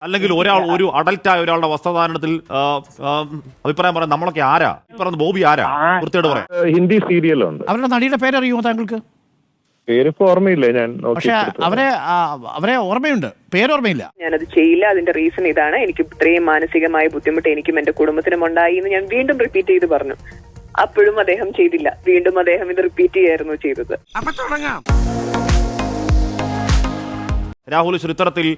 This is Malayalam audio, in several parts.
അല്ലെങ്കിൽ ഒരു അഡൽട്ടായ ഒരാളുടെ വസ്ത്രധാരണത്തിൽ അഭിപ്രായം പറയാൻ നമ്മളൊക്കെ ആരാ പറഞ്ഞ ബോബി ആരാ വൃത്തിയോട് പറയാം. ഹിന്ദി സീരിയലുണ്ട്. അവരുടെ നടിയുടെ പേരറിയുമോ താങ്കൾക്ക്? പേരിപ്പോ ഓർമ്മയില്ല. ഞാൻ പക്ഷെ അവരെ ഓർമ്മയുണ്ട്, പേരോർമ്മയില്ല. ഞാനത് ചെയ്യില്ല. അതിന്റെ റീസൺ ഇതാണ്, എനിക്ക് ഇത്രയും മാനസികമായ ബുദ്ധിമുട്ട് എനിക്കും എന്റെ കുടുംബത്തിനും ഉണ്ടായി എന്ന് ഞാൻ വീണ്ടും റിപ്പീറ്റ് ചെയ്ത് പറഞ്ഞു. അപ്പോഴും അദ്ദേഹം ചെയ്തില്ല. വീണ്ടും അദ്ദേഹം ഇത് റിപ്പീറ്റ് ചെയ്യായിരുന്നു ചെയ്തത്. രാഹുൽ ഇത്തരത്തിൽ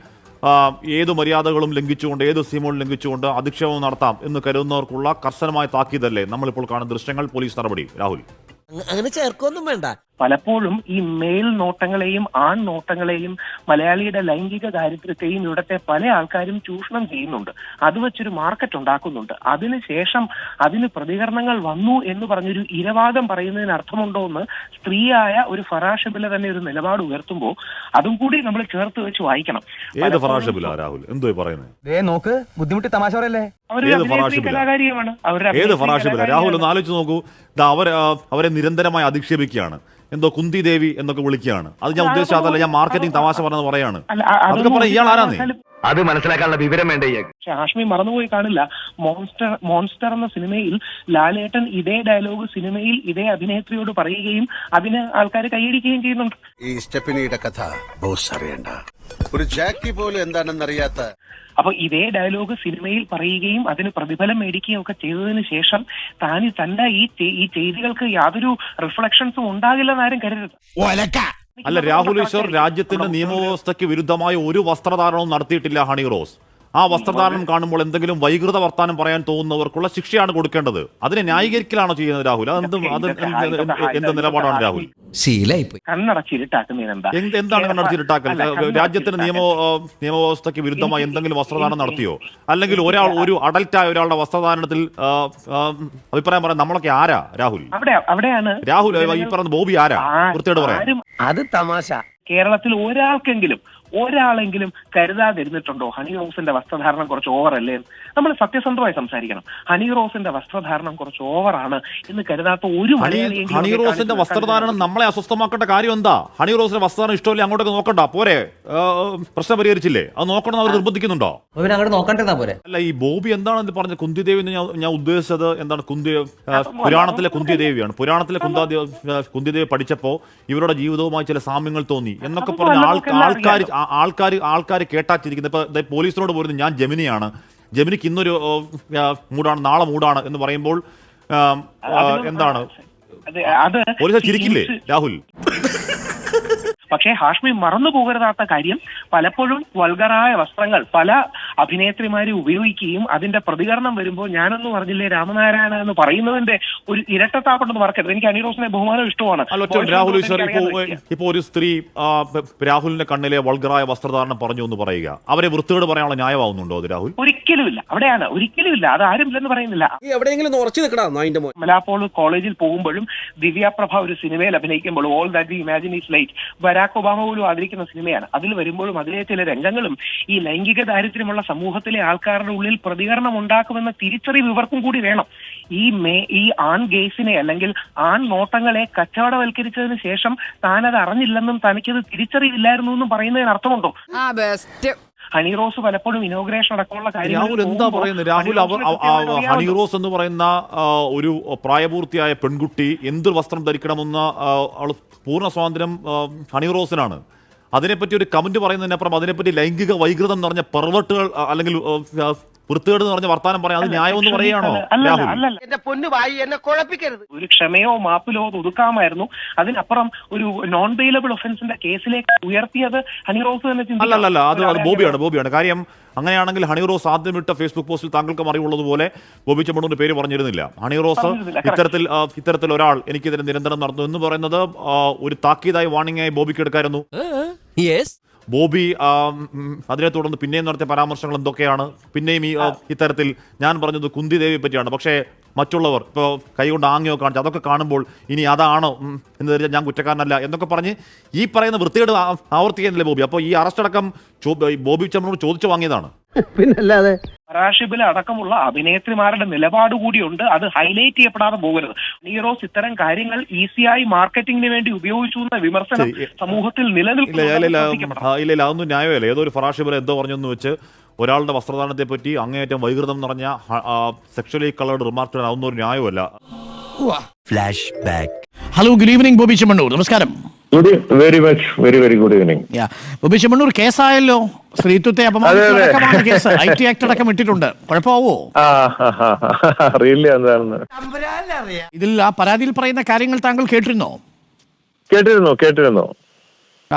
ഏതു മര്യാദകളും ലംഘിച്ചുകൊണ്ട് ഏത് സീമകളും ലംഘിച്ചുകൊണ്ട് അധിക്ഷേപം നടത്താം എന്ന് കരുതുന്നവർക്കുള്ള കർശനമായ താക്കീതല്ലേ നമ്മളിപ്പോൾ കാണുന്ന ദൃശ്യങ്ങൾ, പോലീസ് നടപടി? രാഹുൽ അങ്ങനെ ചേർക്കൊന്നും വേണ്ട. പലപ്പോഴും ഈ മേൽ നോട്ടങ്ങളെയും ആൺ നോട്ടങ്ങളെയും മലയാളിയുടെ ലൈംഗിക ദാരിദ്ര്യത്തെയും ഇവിടുത്തെ പല ആൾക്കാരും ചൂഷണം ചെയ്യുന്നുണ്ട്. അത് വെച്ചൊരു മാർക്കറ്റ് ഉണ്ടാക്കുന്നുണ്ട്. അതിനുശേഷം അതിന് പ്രതികരണങ്ങൾ വന്നു എന്ന് പറഞ്ഞൊരു ഇരവാദം പറയുന്നതിന് അർത്ഥമുണ്ടോ എന്ന് സ്ത്രീയായ ഒരു ഫറാഷബില തന്നെ ഒരു നിലപാട് ഉയർത്തുമ്പോൾ അതും കൂടി നമ്മൾ ചേർത്ത് വെച്ച് വായിക്കണം. ഏത് ഫറാഷബില രാഹുൽ? എന്തോ പറയുന്നത്? നോക്ക്, ബുദ്ധിമുട്ടി തമാശ പറയല്ലേ. കലാകാരിയുമാണ്. ഏത് ഫറാഷബില? രാഹുൽ ഒന്ന് ആലോചിച്ച് നോക്കൂ. അവരെ നിരന്തരമായി അധിക്ഷേപിക്കുകയാണ്, എന്തോ കുന്തി ദേവി എന്നൊക്കെ വിളിക്കുകയാണ്. അത് ഞാൻ ഉദ്ദേശിച്ചതല്ല, ഞാൻ മാർക്കറ്റിംഗ് തമാശ പറഞ്ഞത് പറയാണ്. അതൊക്കെ പറയാം. ഇയാൾ ആരാന്നേ അത് മനസ്സിലാക്കാനുള്ള വിവരം വേണ്ട. ഹാഷ്മി മറന്നുപോയി കാണില്ല, മോൺസ്റ്റർ എന്ന സിനിമയിൽ ലാലേട്ടൻ ഇതേ ഡയലോഗ് സിനിമയിൽ ഇതേ അഭിനേത്രിയോട് പറയുകയും അതിന് ആൾക്കാർ കൈയടിക്കുകയും ചെയ്യുന്നുണ്ട്. ഈ സ്റ്റെഫിനിയുടെ കഥ ബോസ് അറിയണ്ട, ഒരു ജാക്കി പോലും എന്താണെന്നറിയാത്ത. അപ്പൊ ഇതേ ഡയലോഗ് സിനിമയിൽ പറയുകയും അതിന് പ്രതിഫലം മേടിക്കുകയും ഒക്കെ ചെയ്തതിന് ശേഷം തന്റെ ഈ ചെയ്തികൾക്ക് യാതൊരു റിഫ്ലക്ഷൻസും ഉണ്ടാകില്ലെന്ന് ആരും കരുതരുത്. അല്ല രാഹുൽ ഈശ്വർ, രാജ്യത്തിന്റെ നിയമവ്യവസ്ഥയ്ക്ക് വിരുദ്ധമായ ഒരു വസ്ത്രധാരണവും നടത്തിയിട്ടില്ല ഹണി റോസ്. ആ വസ്ത്രധാരണം കാണുമ്പോൾ എന്തെങ്കിലും വൈകൃത വർത്താനം പറയാൻ തോന്നുന്നവർക്കുള്ള ശിക്ഷയാണ് കൊടുക്കേണ്ടത്. അതിനെ ന്യായീകരിക്കലാണോ ചെയ്യുന്നത് രാഹുൽ? എന്ത് നിലപാടാണ് രാഹുൽ? എന്താണ് കണ്ണടച്ചിരുട്ടാക്കൽ? രാജ്യത്തിന്റെ നിയമവ്യവസ്ഥയ്ക്ക് വിരുദ്ധമായി എന്തെങ്കിലും വസ്ത്രധാരണം നടത്തിയോ? അല്ലെങ്കിൽ ഒരു അഡൽട്ടായ ഒരാളുടെ വസ്ത്രധാരണത്തിൽ അഭിപ്രായം പറയാൻ നമ്മളൊക്കെ ആരാ രാഹുൽ? രാഹുൽ ഈ പറഞ്ഞ ബോബി ആരാ വൃത്തിയോട് പറയാം? അത് തമാശ. കേരളത്തിൽ ഒരാളെങ്കിലും കരുതാതിരുന്നിട്ടുണ്ടോ ഹണി റോസിന്റെ വസ്ത്രധാരണം കുറച്ച് ഓവറല്ലേ? നമ്മൾ സത്യസന്ധമായി സംസാരിക്കണം. ഹണി റോസിന്റെ വസ്ത്രധാരണം കുറച്ച് ഓവറാണ് എന്ന് കരുതാത്ത ഒരു ഹണി റോസിന്റെ വസ്ത്രധാരണം നമ്മളെ അസ്വസ്ഥമാക്കേണ്ട കാര്യം എന്താ? ഹണി റോസിന്റെ വസ്ത്രധാരണം ഇഷ്ടമല്ലേ, അങ്ങോട്ടൊക്കെ നോക്കണ്ട പോരെ? പ്രശ്നം പരിഹരിച്ചില്ലേ? അത് നോക്കണം അവർ നിർബന്ധിക്കുന്നുണ്ടോ? അല്ല, ഈ ബോബി എന്താണെന്ന് പറഞ്ഞ കുന്തിദേവി ഞാൻ ഉദ്ദേശിച്ചത് എന്താണ്? പുരാണത്തിലെ കുന്തിദേവിയാണ്. പുരാണത്തിലെ കുന്തിദേവി പഠിച്ചപ്പോ ഇവരുടെ ജീവിതവുമായി ചില സാമ്യങ്ങൾ തോന്നി എന്നൊക്കെ പറഞ്ഞ ആൾക്കാർ കേട്ടാച്ചിരിക്കുന്നത്. ഇപ്പൊ പോലീസിനോട് പോരുന്നു ഞാൻ ജെമിനിയാണ്, ജെമിനിക്ക് ഇന്നൊരു മൂടാണ് നാളെ മൂടാണ് എന്ന് പറയുമ്പോൾ എന്താണ് പോലീസ് ചിരിക്കില്ലേ രാഹുൽ? പക്ഷേ ഹാഷ്മി മറന്നു പോകരുതാത്ത കാര്യം, പലപ്പോഴും വൾഗറായ വസ്ത്രങ്ങൾ പല അഭിനേത്രിമാരെ ഉപയോഗിക്കുകയും അതിന്റെ പ്രതികരണം വരുമ്പോൾ ഞാനൊന്നും പറഞ്ഞില്ലേ രാമനാരായണ എന്ന് പറയുന്നതിന്റെ ഒരു ഇരട്ടത്താപ്പെട്ടെന്ന് മറക്കരുത്. എനിക്ക് ഹണി റോസിനെ ബഹുമാനം ഇഷ്ടമാണ്. രാഹുൽ ഇപ്പൊ ഒരു സ്ത്രീ രാഹുലിന്റെ കണ്ണിലെ വൾഗറായ വസ്ത്രധാരണം പറഞ്ഞു എന്ന് പറയുക, അവരെ വൃത്തിയോട് പറയാനുള്ള ന്യായമാവുന്നുണ്ടോ അത് രാഹുൽ? ഒരിക്കലുമില്ല. ഒരിക്കലുമില്ല. അത് ആരുമില്ലെന്ന് പറയുന്നില്ല. മലാപ്പോൾ കോളേജിൽ പോകുമ്പോഴും ദിവ്യാപ്രഭ ഒരു സിനിമയിൽ അഭിനയിക്കുമ്പോൾ all that we imagine is light, Barack Obama പോലും ആദരിക്കുന്ന സിനിമയാണ്. അതിൽ വരുമ്പോഴും അതിലെ ചില രംഗങ്ങളും ഈ ലൈംഗിക ദാരിദ്ര്യമുള്ള സമൂഹത്തിലെ ആൾക്കാരുടെ ഉള്ളിൽ പ്രതികരണം ഉണ്ടാക്കുമെന്ന തിരിച്ചറിവ് ഇവർക്കും കൂടി വേണം. ഈ ആൺ ഗേസിനെ അല്ലെങ്കിൽ ആൺ നോട്ടങ്ങളെ കച്ചവടവൽക്കരിച്ചതിന് ശേഷം താനത് അറിഞ്ഞില്ലെന്നും തനിക്കത് തിരിച്ചറിയില്ലായിരുന്നു എന്നും പറയുന്നതിന് അർത്ഥമുണ്ടോ? ഹണി റോസ് പലപ്പോഴും ഇനോഗ്രേഷൻ അടക്കമുള്ള കാര്യം രാഹുൽ എന്താ പറയുന്നത്? രാഹുൽ ഹണി റോസ് എന്ന് പറയുന്ന ഒരു പ്രായപൂർത്തിയായ പെൺകുട്ടി എന്ത് വസ്ത്രം ധരിക്കണമെന്ന പൂർണ്ണ സ്വാതന്ത്ര്യം ഹണി റോസിനാണ്. അതിനെപ്പറ്റി ഒരു കമന്റ് പറയുന്നതിനപ്പുറം അതിനെപ്പറ്റി ലൈംഗിക വൈകൃതം എന്ന് പറഞ്ഞ പെർവേർട്ടുകൾ അല്ലെങ്കിൽ വൃത്തികേട് എന്ന് പറഞ്ഞ വർത്താനം പറയാം, അത് ന്യായമെന്ന് പറയുകയാണോ രാഹുൽ? ഒരു ക്ഷമയോ മാപ്പിലോ ഒതുക്കാമായിരുന്നു. അതിനപ്പുറം ഒരു നോൺ ബെയിലബിൾ ഒഫൻസിന്റെ കേസിലേക്ക് ഉയർത്തിയത് ഹണി റോസ് തന്നെ. അല്ലല്ല, അത് ബോബിയാണ് കാര്യം. അങ്ങനെയാണെങ്കിൽ ഹണി റോസ് ആദ്യം ഇട്ട ഫേസ്ബുക്ക് പോസ്റ്റിൽ താങ്കൾക്ക് അറിവുള്ളതുപോലെ ബോബി ചെമ്മണ്ണൂരിന്റെ പേര് പറഞ്ഞിരുന്നില്ല. ഹണി റോസ് ഇത്തരത്തിൽ ഒരാൾ എനിക്കെതിരെ നിരന്തരം നടന്നു എന്ന് പറയുന്നത് ഒരു താക്കീതായി വാണിംഗായി ബോബിക്ക് എടുക്കായിരുന്നു. ബോബി അതിനെ തുടർന്ന് പിന്നെയും നടത്തിയ പരാമർശങ്ങൾ എന്തൊക്കെയാണ്? പിന്നെയും ഇത്തരത്തിൽ ഞാൻ പറഞ്ഞത് കുന്തിദേവിയെ പറ്റിയാണ്. പക്ഷേ മറ്റുള്ളവർ ഇപ്പോൾ കൈകൊണ്ട് ആംഗ്യമോ കാണിച്ചു, അതൊക്കെ കാണുമ്പോൾ ഇനി അതാണോ എന്ന് ധരിച്ചാൽ ഞാൻ കുറ്റക്കാരനല്ല എന്നൊക്കെ പറഞ്ഞ് ഈ പറയുന്ന വൃത്തികേട് ആവർത്തിക്കുന്നില്ലേ ബോബി? അപ്പോൾ ഈ അറസ്റ്റ് അടക്കം ബോബി ചെമ്മണ്ണൂർ ചോദിച്ചു വാങ്ങിയതാണ്. പിന്നല്ലാതെ ഫറാഷിബിൽ അടക്കമുള്ള അഭിനേത്രിമാരുടെ നിലപാട് കൂടിയുണ്ട്. അത് ഹൈലൈറ്റ് ചെയ്യപ്പെടാതെ പോകരുത്. ഹണീറോസ് ഇത്തരം കാര്യങ്ങൾ ഈസിയായി മാർക്കറ്റിംഗിന് വേണ്ടി ഉപയോഗിച്ചു എന്ന വിമർശനം സമൂഹത്തിൽ ഇല്ല അതൊന്നും ന്യായമല്ല. ഏതോ ഒരു ഫറാഷിബിൽ എന്തോ പറഞ്ഞെന്ന് വെച്ച് ഒരാളുടെ വസ്ത്രദാനത്തെ പറ്റി അങ്ങേയറ്റം വൈകൃതം നിറഞ്ഞ സെക്ഷലി കളേർഡ് റിമാർക്ക് അതൊന്നും ഒരു ന്യായമല്ല. Flash back. Hello, good evening Bobby Chemmanur. നമസ്കാരം. Very much very good evening. Bobby Chemmanur, കേസായല്ലോ, സ്ത്രീത്വത്തെ അപമാനിച്ചടക്കമാണ് കേസ്. IT ആക്ട് അടക്കം ഇട്ടിട്ടുണ്ട്. കുഴപ്പമാവോ? അറിയില്ല എന്താണെന്ന്. ഇതിൽ ആ പരാതിയിൽ പറയുന്ന കാര്യങ്ങൾ താങ്കൾ കേട്ടിരുന്നോ? കേട്ടിരുന്നു.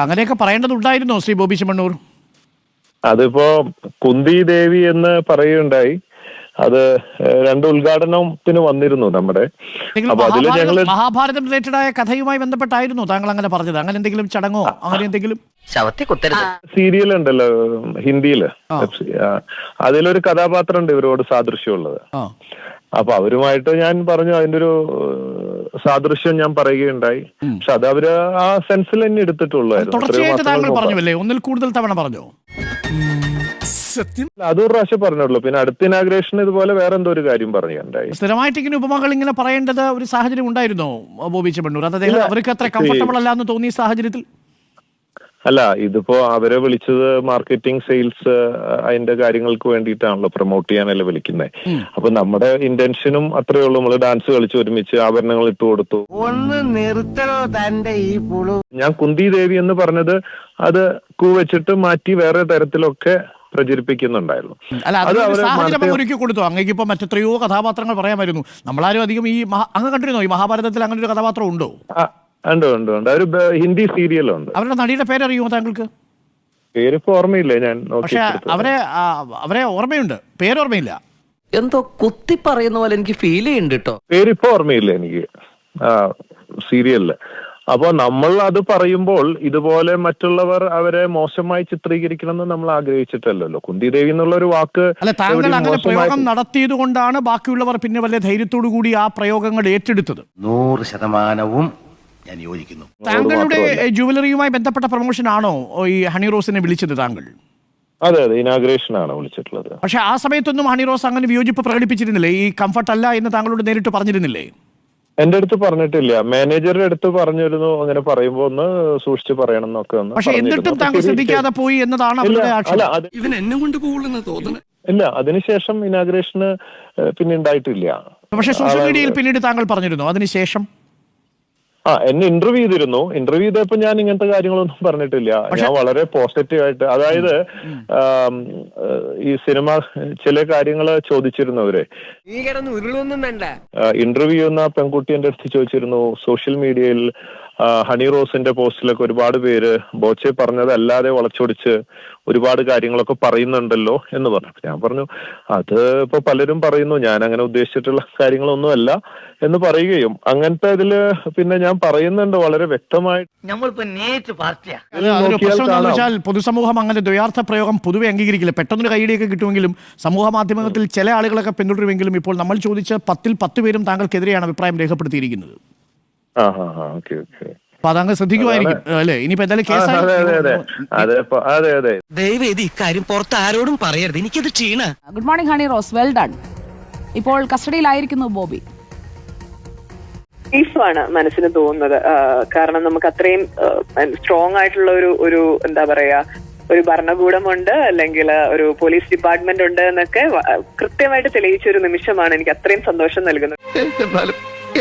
അങ്ങനെയൊക്കെ പറയേണ്ടതുണ്ടായിരുന്നോ ശ്രീ ബോബി ചെമ്മണ്ണൂർ? അതിപ്പോ കുന്തി ദേവി എന്ന് പറയുകയുണ്ടായി. അത് 2 ഉദ്ഘാടനത്തിന് വന്നിരുന്നു നമ്മുടെ. അപ്പൊ അതില് ഞങ്ങള് മഹാഭാരതം റിലേറ്റഡ് ആയ കഥയുമായി ബന്ധപ്പെട്ടായിരുന്നു താങ്കൾ അങ്ങനെ പറഞ്ഞത്? അങ്ങനെ എന്തെങ്കിലും ചടങ്ങോ അങ്ങനെ എന്തെങ്കിലും? സീരിയൽ ഉണ്ടല്ലോ ഹിന്ദിയില്, അതിലൊരു കഥാപാത്രം ഉണ്ട് ഇവരോട് സാദൃശ്യമുള്ളത്. അപ്പൊ അവരുമായിട്ട് ഞാൻ പറഞ്ഞു, അതിന്റെ ഒരു സാദൃശ്യം ഞാൻ പറയുകയുണ്ടായി. പക്ഷെ അത് അവര് ആ സെൻസിൽ തന്നെ എടുത്തിട്ടുള്ളായിരുന്നു. തുടർച്ചയായിട്ട് താങ്കൾ പറഞ്ഞുവല്ലേ, ഒന്നിൽ കൂടുതൽ തവണ പറഞ്ഞു? അതൊരു പ്രാവശ്യം പറഞ്ഞുള്ളൂ. പിന്നെ അടുത്ത ഇനാഗ്രേഷൻ ഇതുപോലെ വേറെ എന്തോ ഒരു കാര്യം പറയുകയുണ്ടായി. സ്ഥിരമായിട്ട് ഇങ്ങനെ ഉപമകൾ ഇങ്ങനെ പറയേണ്ടത് ഒരു സാഹചര്യം ഉണ്ടായിരുന്നോ ബോബി ചെമ്മണ്ണൂർ? അത് അവർക്ക് അത്ര കംഫർട്ടബിൾ അല്ല എന്ന് തോന്നിയ സാഹചര്യത്തിൽ? അല്ല, ഇതിപ്പോ അവരെ വിളിച്ചത് മാർക്കറ്റിംഗ്, സെയിൽസ്, അതിന്റെ കാര്യങ്ങൾക്ക് വേണ്ടിയിട്ടാണല്ലോ, പ്രൊമോട്ട് ചെയ്യാനല്ലേ വിളിക്കുന്നത്. അപ്പൊ നമ്മുടെ ഇന്റൻഷനും അത്രയേ ഉള്ളൂ. നമ്മള് ഡാൻസ് കളിച്ച് ഒരുമിച്ച് ആഭരണങ്ങൾ ഇട്ട് കൊടുത്തു. ഒന്ന് നിർത്തണോ തന്റെ ഈ പുളു? ഞാൻ കുന്തി ദേവി എന്ന് പറഞ്ഞത് അത് വെച്ചിട്ട് മാറ്റി വേറെ തരത്തിലൊക്കെ പ്രചരിപ്പിക്കുന്നുണ്ടായിരുന്നു. അല്ല, അത് സാഹചര്യം ഒരുക്കി കൊടുത്തു. അങ്ങേക്ക് ഇപ്പൊ മറ്റെത്രയോ കഥാപാത്രങ്ങൾ പറയാമായിരുന്നു. നമ്മളാരും അധികം ഈ അങ്ങ് കണ്ടിരുന്നോ ഈ മഹാഭാരതത്തിൽ അങ്ങനെ ഒരു കഥാപാത്രം ഉണ്ടോ? ഉണ്ട്. ഒരു ഹിന്ദി സീരിയലുണ്ട്. അവരുടെ നടിയുടെ പേരറിയുമോ താങ്കൾക്ക്? പേരിപ്പോ ഓർമ്മയില്ല. ഞാൻ പക്ഷെ അവരെ ഓർമ്മയുണ്ട്, പേരോർമ്മയില്ല. എന്തോ കുത്തി പറയുന്ന പോലെ എനിക്ക് ഫീൽ ചെയ്യുന്നുണ്ട് കേട്ടോ. പേരിപ്പോ ഓർമ്മയില്ല എനിക്ക് സീരിയലില്. അപ്പൊ നമ്മൾ അത് പറയുമ്പോൾ ഇതുപോലെ മറ്റുള്ളവർ അവരെ മോശമായി ചിത്രീകരിക്കണമെന്ന് നമ്മൾ ആഗ്രഹിച്ചിട്ടല്ലോ. കുന്തി ദേവി എന്നുള്ള ഒരു വാക്ക് അല്ല, താങ്കൾ അങ്ങനെ പ്രയോഗം നടത്തിയത് കൊണ്ടാണ് ബാക്കിയുള്ളവർ പിന്നെ വലിയ ധൈര്യത്തോടു കൂടി ആ പ്രയോഗങ്ങൾ ഏറ്റെടുത്തത്. 100% ഞാൻ യോജിക്കുന്നു. താങ്കളുടെ ജുവലറിയുമായി ബന്ധപ്പെട്ട പ്രൊമോഷൻ ആണോ ഈ ഹണി റോസിനെ വിളിച്ചത് താങ്കൾ? അതെ, ഇനാഗ്രേഷൻ ആണ് വിളിച്ചിട്ടുള്ളത്. പക്ഷെ ആ സമയത്തൊന്നും ഹണി റോസ് അങ്ങനെ വിയോജിപ്പ് പ്രകടിപ്പിച്ചിരുന്നില്ലേ? ഈ കംഫർട്ട് അല്ല എന്ന് താങ്കളോട് നേരിട്ട് പറഞ്ഞിരുന്നില്ലേ? എന്റെ അടുത്ത് പറഞ്ഞിട്ടില്ല. മാനേജറുടെ അടുത്ത് പറഞ്ഞിരുന്നു, അങ്ങനെ പറയുമ്പോ ഒന്ന് സൂക്ഷിച്ച് പറയണം എന്നൊക്കെ. പക്ഷെ എന്നിട്ടും താങ്കൾ ശ്രദ്ധിക്കാതെ പോയി എന്നതാണ് അവരുടെ ആക്ഷേപം. ഇവൻ എന്നെ കൊണ്ട് പോകുന്ന തോന്നുന്നു. ഇല്ല, അതിനുശേഷം ഇനാഗ്രേഷന് പിന്നെ ഉണ്ടായിട്ടില്ല. പക്ഷെ സോഷ്യൽ മീഡിയയിൽ പിന്നീട് താങ്കൾ പറഞ്ഞിരുന്നു അതിനുശേഷം? എന്നെ ഇന്റർവ്യൂ ചെയ്തിരുന്നു. ഇന്റർവ്യൂ ചെയ്തപ്പോ ഞാൻ ഇങ്ങനത്തെ കാര്യങ്ങളൊന്നും പറഞ്ഞിട്ടില്ല. ഞാൻ വളരെ പോസിറ്റീവായിട്ട്, അതായത് ഈ സിനിമ ചില കാര്യങ്ങൾ ചോദിച്ചിരുന്നു അവരെ. ഇന്റർവ്യൂ ചെയ്യുന്ന പെൺകുട്ടി എന്റെ അടുത്ത് ചോദിച്ചിരുന്നു, സോഷ്യൽ മീഡിയയിൽ ഹണി റോസിന്റെ പോസ്റ്റിലൊക്കെ ഒരുപാട് പേര് ബോച്ചെ പറഞ്ഞതല്ലാതെ വളച്ചൊടിച്ച് ഒരുപാട് കാര്യങ്ങളൊക്കെ പറയുന്നുണ്ടല്ലോ എന്ന് പറഞ്ഞു. ഞാൻ പറഞ്ഞു, അത് ഇപ്പൊ പലരും പറയുന്നു, ഞാൻ അങ്ങനെ ഉദ്ദേശിച്ചിട്ടുള്ള കാര്യങ്ങളൊന്നുമല്ല എന്ന് പറയുകയും അങ്ങനത്തെ ഇതില് പിന്നെ ഞാൻ പറയുന്നുണ്ട് വളരെ വ്യക്തമായിട്ട്. പൊതുസമൂഹം അങ്ങനെ ദ്വയാർത്ഥ പ്രയോഗം പൊതുവെ അംഗീകരിക്കില്ല. പെട്ടെന്നൊരു കൈയിടിയൊക്കെ കിട്ടുമെങ്കിലും സമൂഹ മാധ്യമത്തിൽ ചില ആളുകളൊക്കെ പിന്തുടരുമെങ്കിലും ഇപ്പോൾ നമ്മൾ ചോദിച്ച 10 പേരും താങ്കൾക്കെതിരെയാണ് അഭിപ്രായം രേഖപ്പെടുത്തിയിരിക്കുന്നത്. അപ്പൊ അതങ്ങ് ശ്രദ്ധിക്കുമായിരിക്കും അല്ലേ? ഇനിയിപ്പോ എന്തായാലും കേസായി. ദയവ് ഇത് ഇക്കാര്യം പുറത്ത് ആരോടും പറയരുത്, എനിക്കത് ക്ഷീണ. Good morning Honey Rose, well done. ഇപ്പോൾ കസ്റ്റഡിയിലായിരിക്കുന്നു ബോബി. ആണ് മനസ്സിന് തോന്നുന്നത്. കാരണം നമുക്ക് അത്രയും സ്ട്രോങ് ആയിട്ടുള്ള ഒരു എന്താ പറയാ, ഒരു ഭരണകൂടമുണ്ട്, അല്ലെങ്കിൽ ഒരു പോലീസ് ഡിപ്പാർട്ട്മെന്റ് ഉണ്ട് എന്നൊക്കെ കൃത്യമായിട്ട് തെളിയിച്ച ഒരു നിമിഷമാണ്. എനിക്ക് അത്രയും സന്തോഷം നൽകുന്നത്.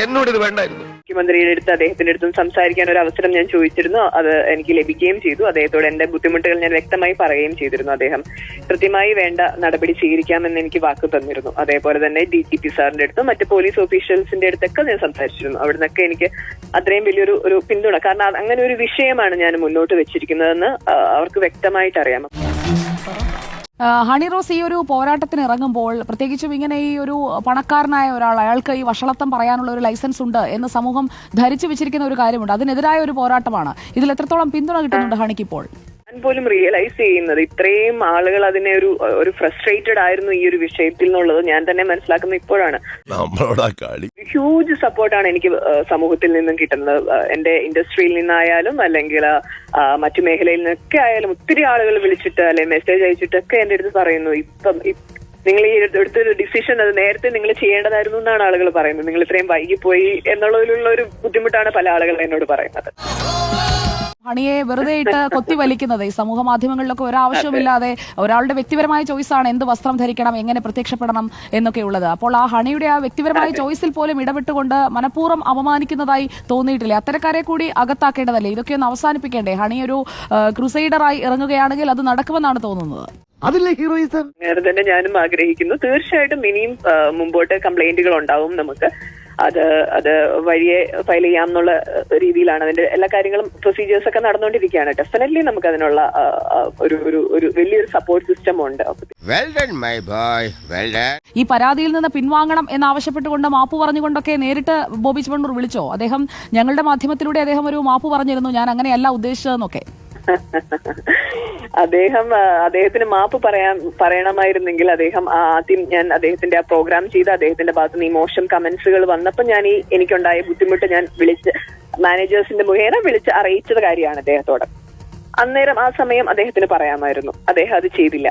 എന്നോടിത് വേണ്ടായിരുന്നു. മുഖ്യമന്ത്രിയുടെ അടുത്ത് അദ്ദേഹത്തിന്റെ അടുത്തും സംസാരിക്കാൻ ഒരു അവസരം ഞാൻ ചോദിച്ചിരുന്നു. അത് എനിക്ക് ലഭിക്കുകയും ചെയ്തു. അദ്ദേഹത്തോട് എന്റെ ബുദ്ധിമുട്ടുകൾ ഞാൻ വ്യക്തമായി പറയുകയും ചെയ്തിരുന്നു. അദ്ദേഹം കൃത്യമായി വേണ്ട നടപടി സ്വീകരിക്കാമെന്ന് എനിക്ക് വാക്ക് തന്നിരുന്നു. അതേപോലെ തന്നെ DTP സാറിന്റെ അടുത്തും മറ്റ് പോലീസ് ഓഫീഷ്യൽസിന്റെ അടുത്തൊക്കെ ഞാൻ സംസാരിച്ചിരുന്നു. അവിടെ നിന്നൊക്കെ എനിക്ക് അത്രയും വലിയൊരു പിന്തുണ, കാരണം അങ്ങനെ ഒരു വിഷയമാണ് ഞാൻ മുന്നോട്ട് വെച്ചിരിക്കുന്നതെന്ന് അവർക്ക് വ്യക്തമായിട്ട് അറിയാം. ഹണി റോസ് ഈ ഒരു പോരാട്ടത്തിന് ഇറങ്ങുമ്പോൾ, പ്രത്യേകിച്ചും ഇങ്ങനെ ഈ ഒരു പണക്കാരനായ ഒരാൾ, അയാൾക്ക് ഈ വഷളത്വം പറയാനുള്ള ഒരു ലൈസൻസ് ഉണ്ട് എന്ന് സമൂഹം ധരിച്ചു വെച്ചിരിക്കുന്ന ഒരു കാര്യമുണ്ട്. അതിനെതിരായ ഒരു പോരാട്ടമാണ്. ഇതിൽ എത്രത്തോളം പിന്തുണ കിട്ടുന്നുണ്ട് ഹണിക്ക് ഇപ്പോൾ? ഞാൻ പോലും റിയലൈസ് ചെയ്യുന്നത് ഇത്രയും ആളുകൾ അതിനെ ഒരു ഫ്രസ്ട്രേറ്റഡ് ആയിരുന്നു ഈ ഒരു വിഷയത്തിൽ എന്നുള്ളത് ഞാൻ തന്നെ മനസ്സിലാക്കുന്നത് ഇപ്പോഴാണ്. ഹ്യൂജ് സപ്പോർട്ടാണ് എനിക്ക് സമൂഹത്തിൽ നിന്നും കിട്ടുന്നത്. എന്റെ ഇൻഡസ്ട്രിയിൽ നിന്നായാലും അല്ലെങ്കിൽ മറ്റു മേഖലയിൽ നിന്നൊക്കെ ആയാലും ഒത്തിരി ആളുകൾ വിളിച്ചിട്ട് അല്ലെങ്കിൽ മെസ്സേജ് അയച്ചിട്ടൊക്കെ എന്റെ അടുത്ത് പറയുന്നു, നിങ്ങൾ ഈ എടുത്തൊരു ഡിസിഷൻ അത് നേരത്തെ നിങ്ങൾ ചെയ്യേണ്ടതായിരുന്നു എന്നാണ് ആളുകൾ പറയുന്നത്. നിങ്ങൾ ഇത്രയും വൈകിപ്പോയി എന്നുള്ളതിലുള്ള ഒരു ബുദ്ധിമുട്ടാണ് പല ആളുകൾ എന്നോട് പറയുന്നത്. ഹണിയെ വെറുതെ ഇട്ട് കൊത്തി വലിക്കുന്നത് ഈ സമൂഹ മാധ്യമങ്ങളിലൊക്കെ ഒരാവശ്യവുമില്ലാതെ ഒരാളുടെ വ്യക്തിപരമായ ചോയ്സാണ് എന്ത് വസ്ത്രം ധരിക്കണം, എങ്ങനെ പ്രത്യക്ഷപ്പെടണം എന്നൊക്കെ ഉള്ളത്. അപ്പോൾ ആ ഹണിയുടെ ആ വ്യക്തിപരമായ ചോയ്സിൽ പോലും ഇടപെട്ടുകൊണ്ട് മനഃപൂർവ്വം അപമാനിക്കുന്നതായി തോന്നിയിട്ടില്ലേ? അത്തരക്കാരെ കൂടി അകത്താക്കേണ്ടതല്ലേ? ഇതൊക്കെ ഒന്ന് അവസാനിപ്പിക്കേണ്ടേ? ഹണി ഒരു ക്രൂസൈഡറായി ഇറങ്ങുകയാണെങ്കിൽ അത് നടക്കുമെന്നാണ് തോന്നുന്നത്. അതില്ലേ ഹീറോയിസം? അങ്ങനെ തന്നെ ഞാനും ആഗ്രഹിക്കുന്നു. തീർച്ചയായിട്ടും ഇനിയും മുമ്പോട്ട് കംപ്ലൈന്റുകൾ ഉണ്ടാവും. നമുക്ക് അത് വഴിയെ ഫയൽ ചെയ്യാം എന്നുള്ള രീതിയിലാണ് അതിന്റെ എല്ലാ കാര്യങ്ങളും പ്രൊസീജിയേഴ്സ് ഒക്കെ നടന്നുകൊണ്ടിരിക്കുകയാണ്. ഡെഫിനറ്റ്ലി നമുക്ക് അതിനുള്ള ഒരു വലിയൊരു സപ്പോർട്ട് സിസ്റ്റം ഉണ്ട്. ഈ പരാതിയിൽ നിന്ന് പിൻവാങ്ങണം എന്നാവശ്യപ്പെട്ടുകൊണ്ട് മാപ്പ് പറഞ്ഞുകൊണ്ടൊക്കെ നേരിട്ട് ബോബി ചെമ്മണ്ണൂർ വിളിച്ചോ? അദ്ദേഹം ഞങ്ങളുടെ മാധ്യമത്തിലൂടെ അദ്ദേഹം ഒരു മാപ്പ് പറഞ്ഞിരുന്നു, ഞാൻ അങ്ങനെയല്ല ഉദ്ദേശിച്ചതെന്നൊക്കെ. അദ്ദേഹത്തിന് മാപ്പ് പറയണമായിരുന്നെങ്കിൽ അദ്ദേഹം ആദ്യം ഞാൻ അദ്ദേഹത്തിന്റെ ആ പ്രോഗ്രാം ചെയ്ത് അദ്ദേഹത്തിന്റെ ഭാഗത്ത് നിന്ന് ഈ മോശം കമന്റ്സുകൾ വന്നപ്പോൾ ഞാൻ എനിക്കുണ്ടായ ബുദ്ധിമുട്ട് ഞാൻ മാനേജേഴ്സിന്റെ മുഖേന വിളിച്ച് അറിയിച്ചത് കാര്യമാണ് അദ്ദേഹത്തോട്. അന്നേരം ആ സമയം അദ്ദേഹത്തിന് പറയാമായിരുന്നു. അദ്ദേഹം അത് ചെയ്തില്ല.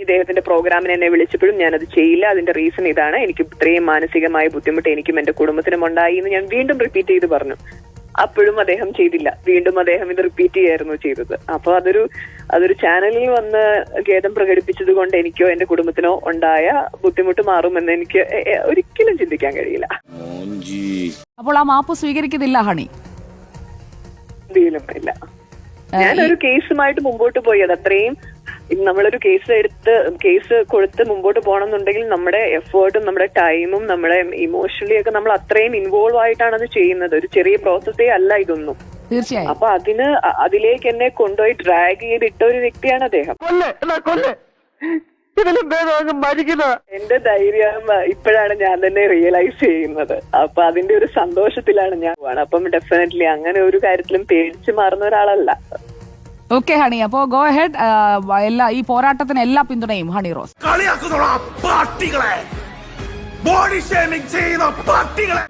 ഇദ്ദേഹത്തിന്റെ പ്രോഗ്രാമിന് എന്നെ വിളിച്ചപ്പോഴും ഞാനത് ചെയ്യില്ല, അതിന്റെ റീസൺ ഇതാണ്, എനിക്ക് ഇത്രയും മാനസികമായ ബുദ്ധിമുട്ട് എനിക്കും എന്റെ കുടുംബത്തിനും ഉണ്ടായി എന്ന് ഞാൻ വീണ്ടും റിപ്പീറ്റ് ചെയ്ത് പറഞ്ഞു. അപ്പോഴും അദ്ദേഹം ചെയ്തില്ല. വീണ്ടും അദ്ദേഹം ഇത് റിപ്പീറ്റ് ചെയ്യായിരുന്നു ചെയ്തത്. അപ്പൊ അതൊരു ചാനലിൽ വന്ന് ഖേദം പ്രകടിപ്പിച്ചത് കൊണ്ട് എനിക്കോ എന്റെ കുടുംബത്തിനോ ഉണ്ടായ ബുദ്ധിമുട്ട് മാറുമെന്ന് എനിക്ക് ഒരിക്കലും ചിന്തിക്കാൻ കഴിയില്ല. അപ്പോൾ ആ മാപ്പ് സ്വീകരിക്കുന്നില്ല ഹണി? എന്തെങ്കിലും ഇല്ല. ഞാനൊരു കേസുമായിട്ട് മുമ്പോട്ട് പോയി. അത് അത്രയും നമ്മളൊരു കേസ് കൊടുത്ത് മുമ്പോട്ട് പോകണം എന്നുണ്ടെങ്കിൽ നമ്മുടെ എഫേർട്ടും നമ്മുടെ ടൈമും നമ്മുടെ ഇമോഷണലി ഒക്കെ നമ്മൾ അത്രയും ഇൻവോൾവ് ആയിട്ടാണ് അത് ചെയ്യുന്നത്. ഒരു ചെറിയ പ്രോസസ്സേ അല്ല ഇതൊന്നും. തീർച്ചയായും. അപ്പൊ അതിലേക്ക് എന്നെ കൊണ്ടുപോയി ഡ്രാഗ് ചെയ്തിട്ട ഒരു വ്യക്തിയാണ് അദ്ദേഹം. എന്റെ ധൈര്യം ഇപ്പോഴാണ് ഞാൻ തന്നെ റിയലൈസ് ചെയ്യുന്നത്. അപ്പൊ അതിന്റെ ഒരു സന്തോഷത്തിലാണ് ഞാൻ. അപ്പം ഡെഫിനറ്റ്ലി അങ്ങനെ ഒരു കാര്യത്തിലും പേടിച്ചു മാറുന്ന ഒരാളല്ല. ഓക്കെ ഹണി, അപ്പോ ഗോ ഹെഡ്. ഈ പോരാട്ടത്തിന് എല്ലാ പിന്തുണയും ഹണി റോസ്. കളിയാക്കുന്ന പാർട്ടികളെ, ബോഡി ഷേമിംഗ് ചെയ്യുന്ന പാർട്ടികളെ